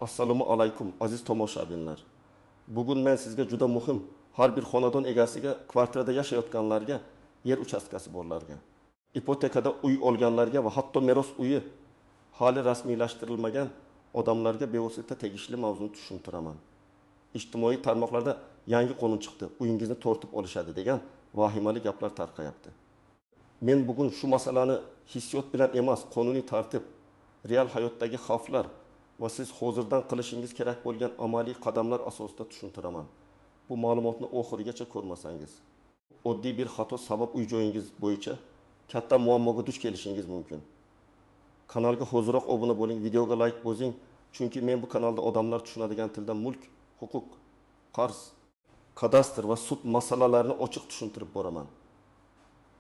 Assalomu alaykum aziz tomoshabinlar. Bugun men sizga juda muhim har bir xonadon egasiga kvartirada yashayotganlarga, yer uchastkasi borlarga, ipotekada uy olganlarga va hatto meros uyi hali rasmiylashtirilmagan odamlarga bevosita tegishli mavzuni tushuntiraman. Ijtimoiy tarmoqlarda yangi qonun chiqdi, uyingizni tortib olishadi degan vahimali gaplar tarqayapti. Men bugun shu masalani hissiyot bilan emas, qonuniy tartib, real hayotdagi xavflar va siz hozirdan qilishingiz kerak bo'lgan amaliy qadamlar asosida tushuntiraman. Bu ma'lumotni oxirigacha ko'rmasangiz, oddiy bir xato sabab uy-joyingiz bo'yicha katta muammoga duch kelishingiz mumkin. Kanalga hoziroq obuna bo'ling, videoga like bosing, chunki men bu kanalda odamlar tushunadigan tilda mulk, huquq, qarz, kadastr va sud masalalarini ochiq tushuntirib boraman.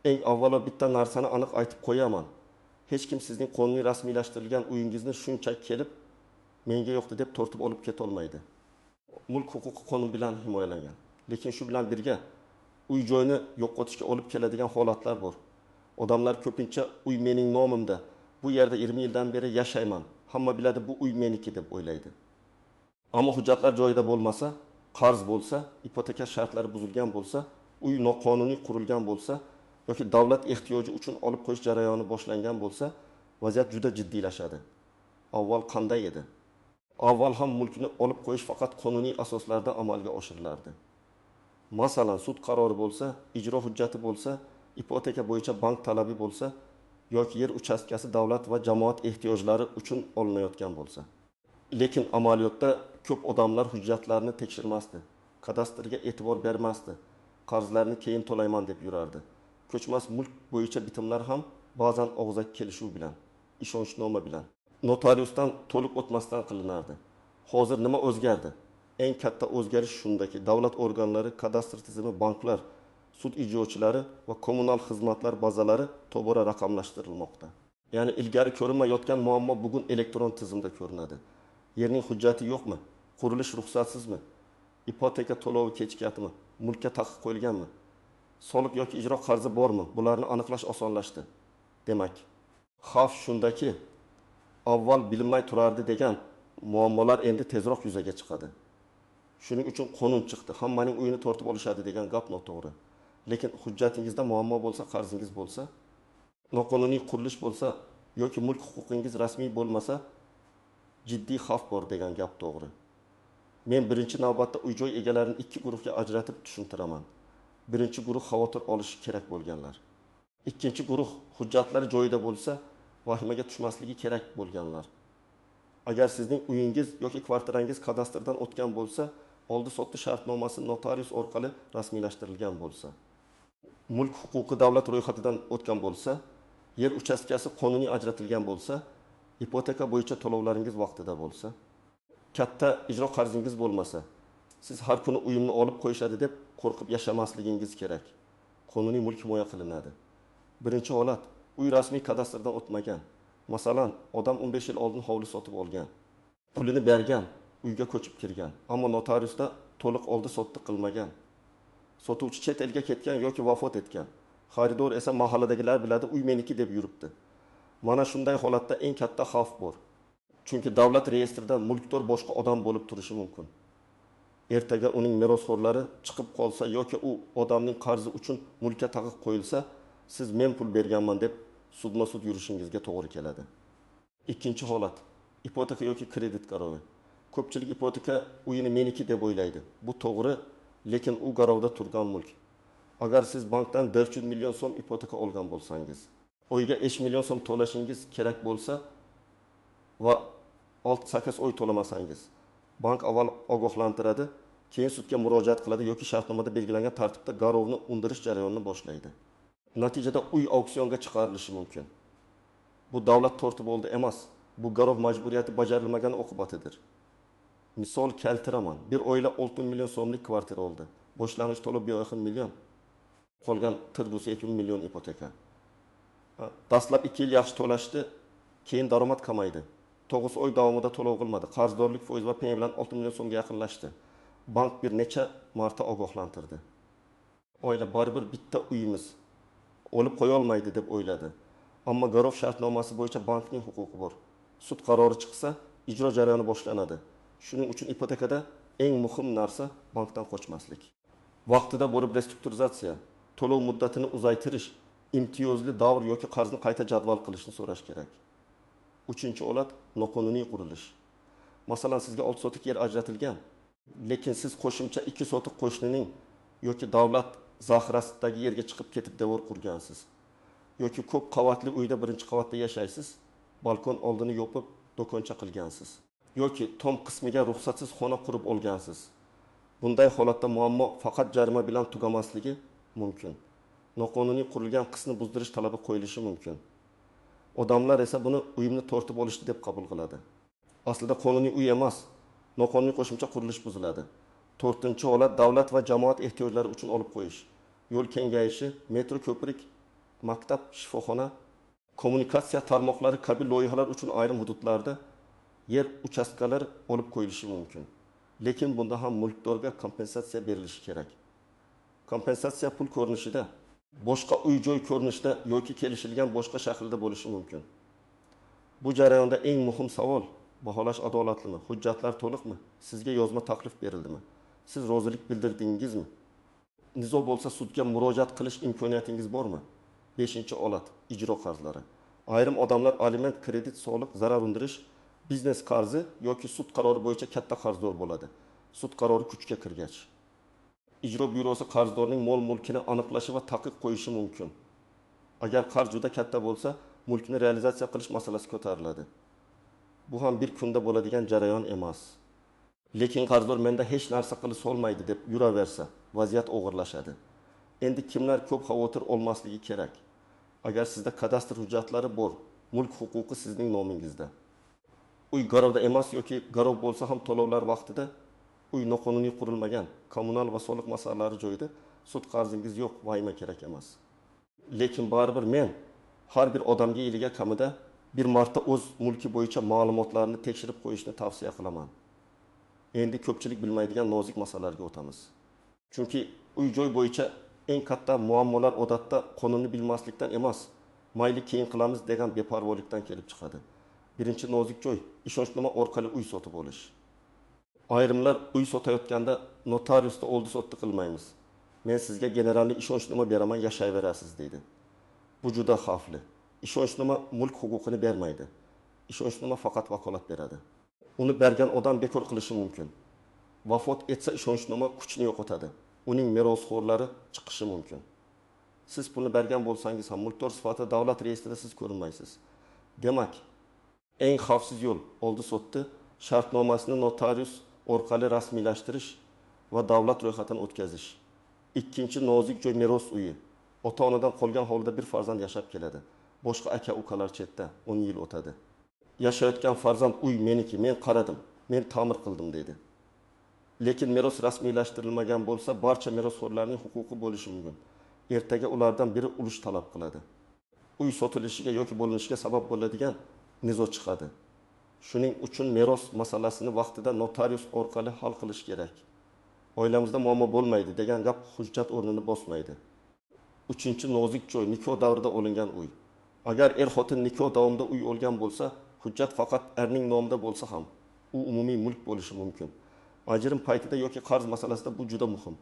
Eng avvalo bitta narsani aniq aytib qo'yaman. Hech kim sizning qonuniy rasmiylashtirilgan uyingizni shunchaki kelib menga yo'qdi deb tortib olib keta olmaydi. Mulk huquqi qonun bilan himoyalangan. Lekin shu bilan birga uy-joyni yo'qotishga olib keladigan holatlar bor. Odamlar ko'pincha uy mening nomimda, bu yerda 20 yildan beri yashayman, hamma biladi bu uy meniki deb o'ylaydi. Ammo hujjatlar joyida bo'lmasa, qarz bo'lsa, ipoteka shartlari buzilgan bo'lsa, uy noqonuniy qurilgan bo'lsa yoki davlat ehtiyoji uchun olib qo'yish jarayoni boshlangan bo'lsa, vaziyat juda jiddiylashadi. Avval qanday edi? Avval ham mulkni olib qo'yish faqat qonuniy asoslarda amalga oshirilardi. Masalan, sud qarori bo'lsa, ijro hujjati bo'lsa, ipoteka bo'yicha bank talabi bo'lsa yoki yer uchastkasi davlat va jamoat ehtiyojlari uchun olinayotgan bo'lsa. Lekin amaliyotda ko'p odamlar hujjatlarni tekshirmasdi, kadastrga e'tibor bermasdi, qarzlarni keyin to'layman deb yurardi. Ko'chmas mulk bo'yicha bitimlar ham ba'zan og'zaki kelishuv bilan, ishonchnoma bilan, notariusdan to'liq o'tmasdan qilinardi. Hozir nima o'zgardi? Eng katta o'zgarish shundaki, davlat organlari, kadastr tizimi, banklar, sud ijrochilari va kommunal xizmatlar bazalari tobora raqamlashtirilmoqda. Ya'ni ilgari ko'rinmayotgan muammo bugun elektron tizimda ko'rinadi. Yerning hujjati yo'qmi? Qurilish ruxsatsizmi? Ipoteka to'lovi kechikyaptimi? Mulkka taqiq qo'yilganmi? Soliq yoki ijro qarzi bormi? Bularni aniqlash osonlashdi. Demak, xavf shundaki, avval bilinmay turardi degan muammolar endi tezroq yuzaga chiqadi. Shuning uchun qonun chiqdi. Hammaning uyini tortib olishadi degan gap noto'g'ri. Lekin hujjatingizda muammo bo'lsa, qarzingiz bo'lsa, noqonuniy qurilish bo'lsa yoki mulk huquqingiz rasmiy bo'lmasa, jiddiy xavf bor degan gap to'g'ri. Men birinchi navbatda uy-joy egalarini ikki guruhga ajratib tushuntiraman. Birinchi guruh xavotir olishi kerak bo'lganlar. Ikkinchi guruh hujjatlari joyida bo'lsa, vahimaga tushmasligi kerak bo'lganlar. Agar sizning uyingiz yoki kvartirangiz kadastrdan o'tgan bo'lsa, oldi-sotdi shartnomasi notarius orqali rasmiylashtirilgan bo'lsa, mulk huquqi davlat ro'yxatidan o'tgan bo'lsa, yer uchastkasi qonuniy ajratilgan bo'lsa, ipoteka bo'yicha to'lovlaringiz vaqtida bo'lsa, katta ijro qarzingiz bo'lmasa, siz har kuni uyimni olib qo'yishadi deb qo'rqib yashamasligingiz kerak. Qonuniy mulk himoya qilinadi. Birinchi holat, uy rasmiy kadastrdan o'tmagan. Masalan, odam 15 yil oldin hovli sotib olgan, pulini bergan, uyga ko'chib kirgan, ammo notariusda to'liq oldi-sotdi qilmagan. Sotuvchi chet elga ketgan yoki vafot etgan. Xaridor esa mahalladagilar biladi, uy meniki deb yuribdi. Mana shunday holatda eng katta xavf bor. Chunki davlat reyestridan mulkdor boshqa odam bo'lib turishi mumkin. Ertaga uning merosxo'rlari chiqib qolsa yoki u odamning qarzi uchun mulkka taqiq qo'yilsa, siz men pul berganman deb sudma-sud yurishingizga to'g'ri keladi. Ikkinchi holat, ipoteka yoki kredit garovi. Ko'pchilik ipoteka uyini meniki deb o'ylaydi. Bu to'g'ri, lekin u garovda turgan mulk. Agar siz bankdan 400 million so'm ipoteka olgan bo'lsangiz, oyga 5 million so'm to'lashingiz kerak bo'lsa va 6-8 oy to'lamasangiz, bank avval ogohlantiradi, keyin sudga murojaat qiladi yoki shartnomada belgilangan tartibda garovni undirish jarayonini boshlaydi. Natijada uy auksionga chiqarilishi mumkin. Bu davlat tortib oldi emas, bu garov majburiyati bajarilmagan oqibatidir. Misol keltiraman. Bir oila 6 million so'mlik kvartira oldi. Boshlang'ich to'lov 1,5 million. Qolgan tirdusi 2 million ipoteka. Dastlab 2 yil yaxshi to'lashdi, keyin daromad kamaydi. 9 oy davomida to'lov qilmadi. Qarzdorlik foiz va penya bilan 6 million so'mga yaqinlashdi. Bank bir necha marta ogohlantirdi. Oila baribir bitta uyimiz olib qo'ya olmaydi deb o'yladi. Ammo garov shartnomasi bo'yicha bankning huquqi bor. Sud qarori chiqsa, ijro jarayoni boshlanadi. Shuning uchun ipotekada eng muhim narsa bankdan qochmaslik. Vaqtida bo'lib restrukturizatsiya, to'lov muddatini uzaytirish, imtiyozli davr yoki qarzni qayta jadval qilishni so'rash kerak. Uchinchi holat noqonuniy qurilish. Masalan, sizga 6 sotik yer ajratilgan, lekin siz qo'shimcha 2 sotik qo'shnining yoki davlat zaxirasidagi yerga chiqib ketib devor qurgansiz. Yoki ko'p qavatli uyda birinchi qavatda yashaysiz, balkon oldini yopib do'koncha qilgansiz. Yoki tom qismiga ruxsatsiz xona qurib olgansiz. Bunday holatda muammo faqat jarima bilan tugamasligi mumkin. Noqonuniy qurilgan qismni buzdirish talabi qo'yilishi mumkin. Odamlar esa buni uyimni tortib olishdi deb qabul qiladi. Aslida qonuniy uy emas, noqonuniy qo'shimcha qurilish buziladi. 4-holat davlat va jamoat ehtiyojlari uchun olib qo'yish. Yo'l kengayishi, metro, ko'prik, maktab, shifoxona, kommunikatsiya tarmoqlari kabi loyihalar uchun ayrim hududlarda yer uchastkalari olib qo'yilishi mumkin. Lekin bunda ham mulkdorga kompensatsiya berilishi kerak. Kompensatsiya pul ko'rinishida, boshqa uy-joy ko'rinishida yoki kelishilgan boshqa shaklda bo'lishi mumkin. Bu jarayonda eng muhim savol baholash adolatlimi? Hujjatlar to'liqmi? Sizga yozma taklif berildimi? Siz rozilik bildirdingizmi? Nizo bo'lsa sudga murojaat qilish imkoniyatingiz bormi? 5-holat ijro qarzlari. Ayrim odamlar aliment, kredit, soliq, zarar undirish, biznes qarzi yoki sud qarori bo'yicha katta qarzdor bo'ladi. Sud qarori kuchga kirgach, ijro byurosi qarzdorning mol-mulkini aniqlashi va taqiq qo'yishi mumkin. Agar qarz juda katta bo'lsa, mulkni realizatsiya qilish masalasi ko'tariladi. Bu ham bir kunda bo'ladigan jarayon emas. Lekin qarzdor menda hech narsa qilib solmaydi deb yuraversa, vaziyat og'irlashadi. Endi kimlar ko'p xavotir olmasligi kerak? Agar sizda kadastr hujjatlari bor, mulk huquqi sizning nomingizda. Uy garovda emas yoki garov bo'lsa ham to'lovlar vaqtida uy noqonuniy qurilmagan, kommunal va soliq masalalari joyida sud qarzingiz yo'q, vayma kerak emas. Lekin baribir men har bir odamga yiliga kamida bir marta o'z mulki bo'yicha ma'lumotlarni tekshirib qo'yishni tavsiya qilaman. Endi ko'pchilik bilmaydigan nozik masalalarga o'tamiz. Chunki uy-joy bo'yicha eng katta muammolar odatda qonunni bilmaslikdan emas, mayli keyin qilamiz degan beparvolikdan kelib chiqadi. Birinchi nozik joy ishonchnoma orqali uy sotib olish. Ayrimlar uy sotayotganda notariusda oldi sotdi qilmaymiz. Men sizga generalniy ishonchnoma beraman, yashayverasiz deydi. Bu juda xavfli. Ishonchnoma mulk huquqini bermaydi. Ishonchnoma faqat vakolat beradi. Uni bergan odam bekor qilishi mumkin. Vafot etsa ishonchnoma kuchini yo'qotadi. Uning merosxo'rlari chiqishi mumkin. Siz pulni bergan bo'lsangiz ham mulkdor sifatida davlat reyestrida siz ko'rinmaysiz. Demak, eng xavfsiz yo'l oldi sotdi shartnomasini notarius orqali rasmiylashtirish va davlat ro'yxatidan o'tkazish. Ikkinchi nozik joy meros uyi. Ota-onadan qolgan holda bir farzand yashab keladi. Boshqa aka-ukalar chetda 10 yil o'tadi. Yashayotgan farzand uy meniki, men qaradim, men ta'mir qildim deydi. Lekin meros rasmiylashtirilmagan bo'lsa, barcha merosxo'rlarning huquqi bo'lishi mumkin. Ertaga ulardan biri ulush talab qiladi. Uy sotilishiga yoki bo'linishiga sabab bo'ladigan nizo chiqadi. Shuning uchun meros masalasini vaqtida notarius orqali hal qilish kerak. Oilamizda muammo bo'lmaydi degan gap hujjat o'rnini bosmaydi. Uchinchi nozik joy nikoh davrida olingan uy. Agar er-xotin nikoh davomida uy olgan bo'lsa, hujjat faqat erning nomida bo'lsa ham, u umumiy mulk bo'lishi mumkin. Ajrim paytida yoki qarz masalasida bu juda muhim.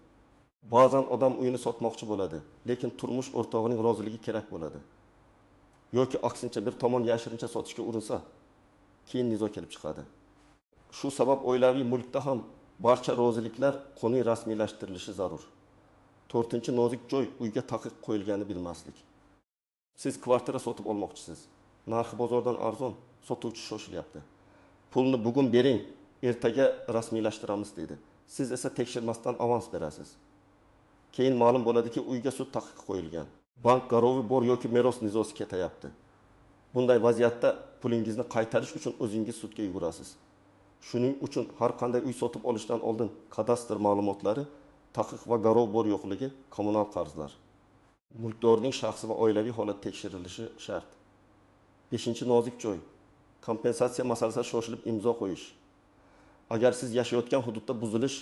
Ba'zan odam uyini sotmoqchi bo'ladi, lekin turmush o'rtog'ining roziligi kerak bo'ladi. Yoki aksincha bir tomon yashirincha sotishga urinsa, keyin nizo kelib chiqadi. Shu sabab oilaviy mulkda ham barcha roziliklar qonuniy rasmiylashtirilishi zarur. 4-nozik joy uyga taqiq qo'yilganini bilmaslik. Siz kvartira sotib olmoqchisiz. Narxi bozordan arzon, sotuvchi shoshilyapti. Pulni bugun bering, ertaga rasmiylashtiramiz dedi. Siz esa tekshirmasdan avans berasiz. Keyin ma'lum bo'ladiki, uyga sud taqiq qo'yilgan. Bank garovi bor yoki meros nizosi ketayapti. Bunday vaziyatda pulingizni qaytarish uchun o'zingiz sudga yugurasiz. Shuning uchun har qanday uy sotib olishdan oldin kadastr ma'lumotlari, taqiq va garov bor yo'qligi, kommunal qarzlar, mulkdorning shaxsi va oilaviy holat tekshirilishi shart. 5-nozik joy. Kompensatsiya masalasida shoshilib imzo qo'yish. Agar siz yashayotgan hududda buzilish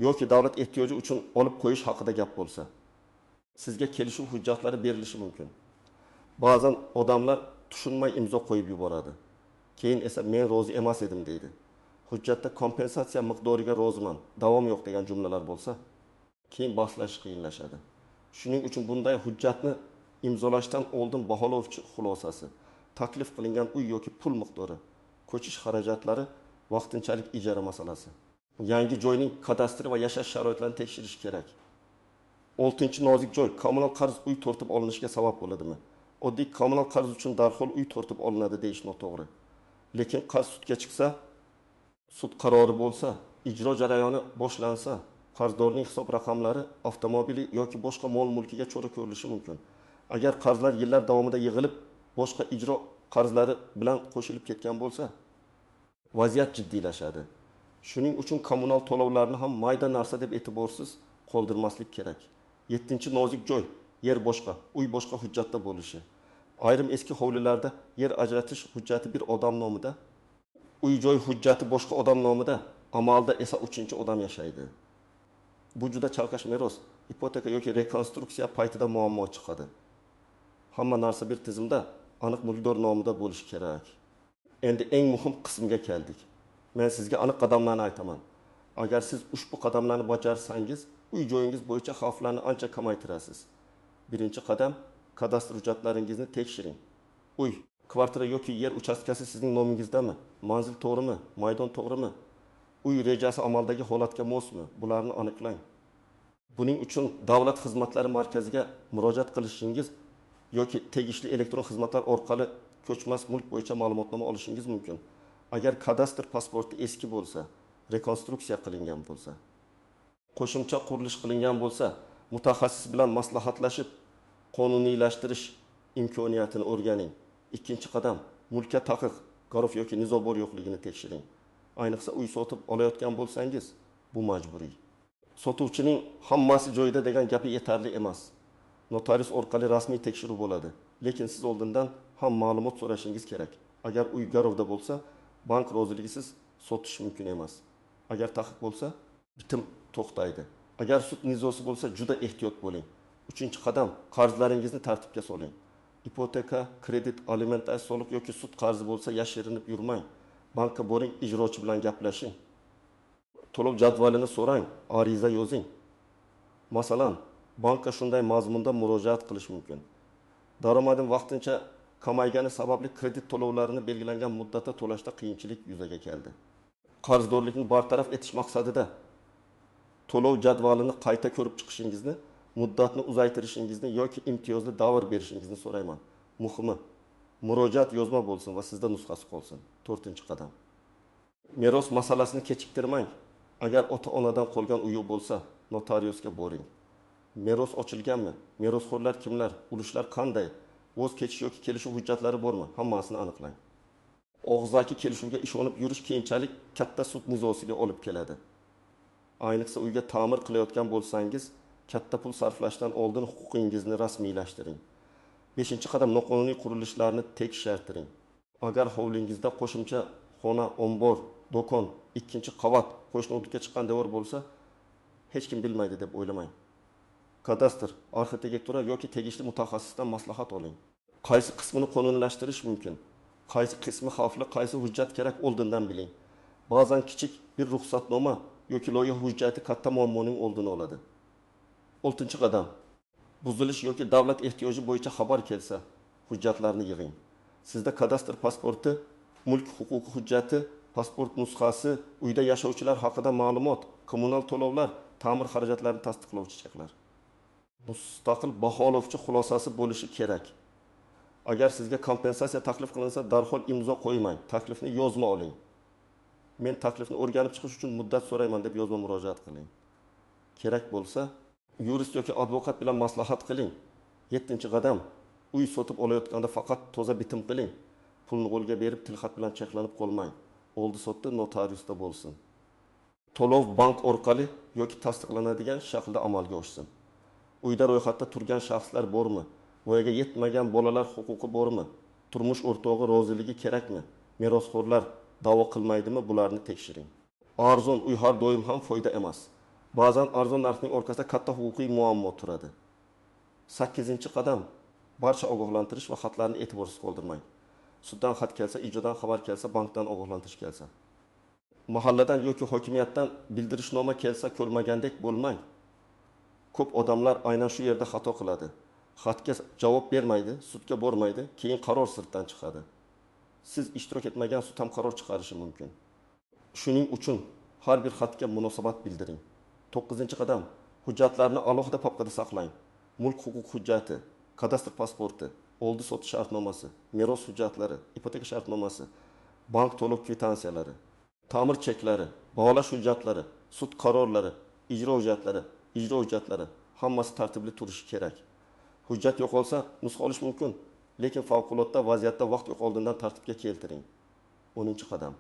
yoki davlat ehtiyoji uchun olib qo'yish haqida gap bo'lsa, sizga kelishuv hujjatlari berilishi mumkin. Ba'zan odamlar tushunmay imzo qo'yib yuboradi. keyin esa men rozi emas edim deydi. Hujjatda kompensatsiya miqdoriga roziman, davom yo'q degan jumlalar bo'lsa, keyin bahslash qiyinlashadi. Shuning uchun bunday hujjatni imzolashdan oldin baholovchi xulosasi, taklif qilingan uy yoki pul miqdori, ko'chish xarajatlari, vaqtinchalik ijara masalasi, yangi joyning kadastri va yashash sharoitlarini tekshirish kerak. 6-nozik joy, kommunal qarz uy tortib olinishiga sabab bo'ladimi? Oddiy kommunal qarz uchun darhol uy tortib olinadi deyish noto'g'ri. Lekin qarz sudga chiqsa, sud qarori bo'lsa, ijro jarayoni boshlansa, qarzdorning hisob raqamlari, avtomobili yoki boshqa mol-mulkiga cho'ri ko'rilishi mumkin. Agar qarzlar yillar davomida yig'ilib, boshqa ijro qarzlari bilan qo'shilib ketgan bo'lsa, vaziyat jiddiylashadi. Shuning uchun kommunal to'lovlarni ham mayda narsa deb e'tiborsiz qoldirmaslik kerak. 7-nozik joy, yer boshqa, uy boshqa hujjatda bo'lishi. Ayrim eski hovlilarda yer ajratish hujjati bir odam nomida, uy-joy hujjati boshqa odam nomida, amalda esa 3-odam yashaydi. Bu juda chalkash meros, ipoteka yoki rekonstruksiya paytida muammo chiqadi. Hamma narsa bir tizimda aniq mulkdor nomida bo'lishi kerak. Endi eng muhim qismga keldik. Men sizga aniq qadamlarni aytaman. Agar siz ushbu qadamlarni bajarsangiz, uy-joyingiz bo'yicha xavflarni ancha kamaytirasiz. Birinchi qadam, kadastr hujjatlaringizni tekshiring. Uy, kvartira yoki yer uchastkasi sizning nomingizdami? Manzil to'g'rimi? Maydon to'g'rimi? Uy rejasi amaldagi holatga mosmi? Bularni aniqlang. Buning uchun davlat xizmatlari markaziga murojaat qilishingiz yoki tegishli elektron xizmatlar orqali ko'chmas mulk bo'yicha ma'lumotnoma olishingiz mumkin. Agar kadastr pasporti eski bo'lsa, rekonstruksiya qilingan bo'lsa, qo'shimcha qurilish qilingan bo'lsa, mutaxassis bilan maslahatlashib qonuniylashtirish imkoniyatini o'rganing. Ikkinchi qadam, mulkka taqiq, garov yoki nizo bor yo'qligini tekshiring. Ayniqsa uy sotib olayotgan bo'lsangiz, bu majburiy. Sotuvchining hammasi joyida degan gapi yetarli emas. Notarius orqali rasmiy tekshiruv bo'ladi. Lekin siz oldindan ham ma'lumot so'rashingiz kerak. Agar uy garovda bo'lsa, bank roziligisiz sotish mumkin emas. Agar taqiq bo'lsa, bitim to'xtaydi. Agar sud nizosi bo'lsa, juda ehtiyot bo'ling. 3-qadam, qarzlaringizni tartibga soling. Ipoteka, kredit, aliment, soliq yoki sud qarzi bo'lsa, yashirinib yurmang. Bankka boring, ijrochi bilan gaplashing. To'lov jadvalini so'rang, ariza yozing. Masalan, bankka shunday mazmunda murojaat qilish mumkin. Daromadim vaqtincha kamaygani sababli kredit to'lovlarini belgilangan muddatda to'lashda qiyinchilik yuzaga keldi. Qarzdorlikni bartaraf etish maqsadida to'lov jadvalini qayta ko'rib chiqishingizni, muddatni uzaytirishingizni yoki imtiyozli davr berishingizni so'rayman. Muhimi, murojaat yozma bo'lsin va sizda nusxasi qolsin. 4-qadam. Meros masalasini kechiktirmang. Agar ota-onadan qolgan uyi bo'lsa, notariusga boring. Meros ochilganmi? Merosxo'rlar kimlar? Ulushlar qanday? Voz kechish yoki kelishuv hujjatlari bormi? Hammasini aniqlang. Og'zaki kelishuvga ishonib yurish keyinchalik katta sud nizosiga olib keladi. Ayniqsa uyga ta'mir qilayotgan bo'lsangiz, katta pul sarflashdan oldin huquqingizni rasmiylashtiring. 5-qadam, noqonuniy qurilishlarni tekshirtiring. Agar hovlingizda qo'shimcha xona, ombor, do'kon, 2-qavat, qo'shni o'tga chiqqan devor bo'lsa, hech kim bilmaydi deb o'ylamang. Kadastr, arxitektura yoki tegishli mutaxassisdan maslahat oling. Qaysi qismini qonuniylashtirish mumkin? Qaysi qismi xavfli, qaysi hujjat kerak oldindan biling. Ba'zan kichik bir ruxsatnoma yoki loyiha hujjati katta muammoning oldini oladi. 6-qadam. Buzilish yoki davlat ehtiyoji bo'yicha xabar kelsa, hujjatlarni yig'ing. Sizda kadastr pasporti, mulk huquqi hujjati, pasport nusxasi, uyda yashovchilar haqida ma'lumot, kommunal to'lovlar, ta'mir xarajatlarini tasdiqlovchi cheklar. Mustaqil baholovchi xulosasi bo'lishi kerak. Agar sizga kompensatsiya taklif qilinsa, darhol imzo qo'ymang. Taklifni yozma oling. Men taklifni o'rganib chiqish uchun muddat so'rayman deb yozma murojaat qiling. Kerak bo'lsa, yurist yoki advokat bilan maslahat qiling. 7-qadam, uy sotib olayotganda faqat toza bitim qiling. Pulni qo'lga berib, tilxat bilan cheklanib qolmang. Oldi sotdi notariusda bo'lsin. To'lov bank orqali yoki tasdiqlanadigan shaklda amalga oshsin. Uyda ro'yxatda turgan shaxslar bormi? Voyaga yetmagan bolalar huquqi bormi? Turmush o'rtog'i roziligi kerakmi? Merosxo'rlar da'vo qilmaydimi? Bularni tekshiring. Arzon uy har doim ham foyda emas. Ba'zan arzon narxning orqasida katta huquqiy muammo turadi. 8-qadam, barcha ogohlantirish va xatlarni e'tiborsiz qoldirmang. suddan xat kelsa, ijrodan xabar kelsa, bankdan ogohlantirish kelsa. Mahalladan yoki hokimiyatdan bildirishnoma kelsa, ko'rmagandek bo'lmang. Ko'p odamlar aynan shu yerda xato qiladi. Xatga javob bermaydi, sudga bormaydi, keyin qaror sirtdan chiqadi. Siz ishtirok etmagan sud ham qaror chiqarishi mumkin. Shuning uchun har bir xatga munosabat bildiring. 9-qadam, hujjatlarni alohida papkada saqlang. Mulk huquq hujjati, kadastr pasporti, oldi sotish shartnomasi, meros hujjatlari, ipoteka shartnomasi, bank to'lov kvitansiyalari, ta'mir cheklari, baholash hujjatlari, sud qarorlari, ijro hujjatlari hammasi tartibli turishi kerak. Hujjat yo'qolsa nusxa olish mumkin, lekin favqulodda vaziyatda vaqt yo'qoldidan tartibga keltiring. 10-qadam.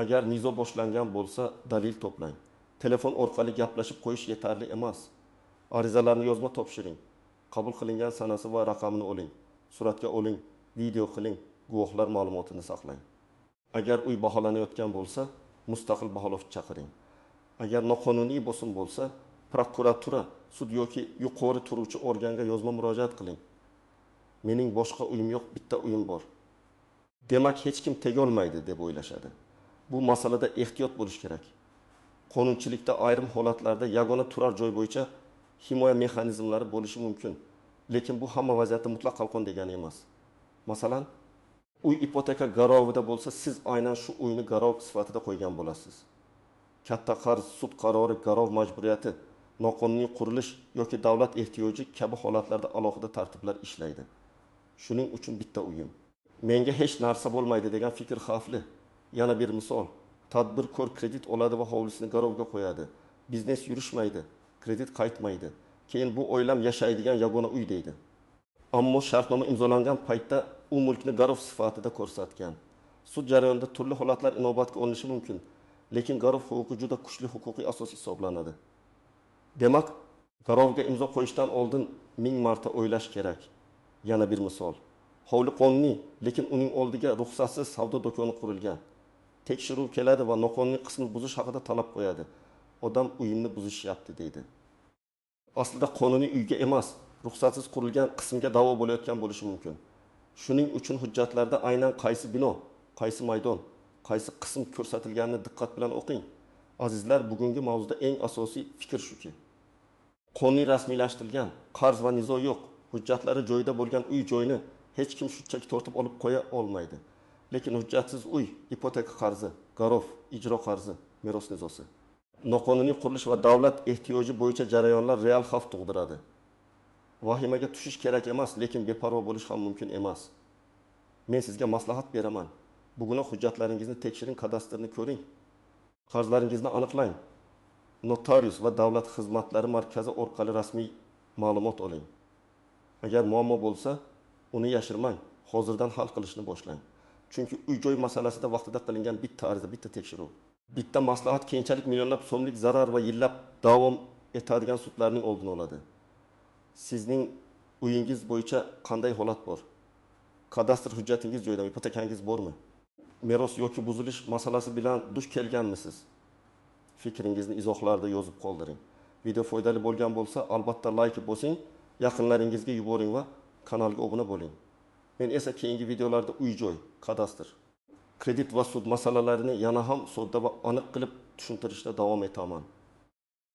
Agar nizo boshlangan bo'lsa, dalil to'plang. Telefon orqali gaplashib qo'yish yetarli emas. Arizalarni yozma topshiring. Qabul qilingan sanasi va raqamini oling. Suratga oling, video qiling, guvohlar ma'lumotini saqlang. Agar uy baholanayotgan bo'lsa, mustaqil baholovchi chaqiring. Agar noqonuniy bosim bo'lsa, prokuratura, sud yoki yuqori turuvchi organga yozma murojaat qiling. Mening boshqa uyim yo'q, bitta uyim bor. Demak, hech kim tegolmaydi deb o'ylashadi. Bu masalada ehtiyot bo'lish kerak. Qonunchilikda ayrim holatlarda yagona turar joy bo'yicha himoya mexanizmlari bo'lishi mumkin. Lekin bu hamma vaziyatda mutlaq qalqon degani emas. Masalan, uy ipoteka garovida bo'lsa, siz aynan shu uyni garov sifatida qo'ygan bo'lasiz. Katta qarz, sud qarori, garov majburiyati, noqonuniy qurilish yoki davlat ehtiyoji kabi holatlarda alohida tartiblar ishlaydi. Shuning uchun bitta uyim. Menga hech narsa bo'lmaydi degan fikr xavfli. Yana bir misol, tadbirkor kredit oladi va hovlisini garovga qo'yadi. Biznes yurishmaydi, kredit qaytmaydi. Keyin bu o'ylam yashaydigan yagona uy deydi. Ammo shartnoma imzolangan paytda u mulkni garov sifatida ko'rsatgan. Sud jarayonida turli holatlar inobatga olinishi mumkin, lekin garov huquqi juda kuchli huquqiy asos hisoblanadi. Demak, garovga imzo qo'yishdan oldin 1000 marta o'ylash kerak. Yana bir misol. Hovli qonuniy, lekin uning oldiga ruxsatsiz savdo do'koni qurilgan. Tekshiruv keladi va noqonuniy qismni buzish haqida talab qo'yadi. Odam uyimni buzishyapti deydi. Aslida qonuniy uyga emas, ruxsatsiz qurilgan qismga da'vo bo'layotgan bo'lishi mumkin. Shuning uchun hujjatlarda aynan qaysi bino, qaysi maydon, qaysi qism ko'rsatilganini diqqat bilan o'qing. Azizlar, bugungi mavzuda eng asosiy fikr shuki. Qonuniy rasmiylashtirilgan qarz va nizo yo'q, hujjatlari joyida bo'lgan uy-joyni hech kim shunchaki tortib olib qo'ya olmaydi. Lekin hujjatsiz uy, ipoteka qarzi, garov, ijro qarzi, meros nizosi. Noqonuniy qurilish va davlat ehtiyoji bo'yicha jarayonlar real xavf tug'diradi. Vahimaga tushish kerak emas, lekin beparvo bo'lish ham mumkin emas. Men sizga maslahat beraman. Bugun hujjatlaringizni tekshiring, kadastrni ko'ring. Qarzlaringizni aniqlang. Notarius va davlat xizmatlari markazi orqali rasmiy ma'lumot oling. Agar muammo bo'lsa, uni yashirmang, hozirdan hal qilishni boshlang. Chunki uy-joy masalasida vaqtida qilingan bitta ariza, bitta tekshiruv, bitta maslahat keyinchalik millionlab so'mlik zarar va yillab davom etadigan sudlarning oldini oladi. Sizning uyingiz bo'yicha qanday holat bor? Kadastr hujjatingiz joyidami, ipotekangiz bormi? Meros yoki buzilish masalasi bilan duch kelganmisiz? Fikringizni izohlarda yozib qoldiring. Video foydali bo'lgan bo'lsa, albatta like bosing, yaqinlaringizga yuboring va kanalga obuna bo'ling. Men esa keyingi videolarda uy-joy, kadastr, kredit va sud masalalarini yana ham sodda va aniq qilib tushuntirishda davom etaman.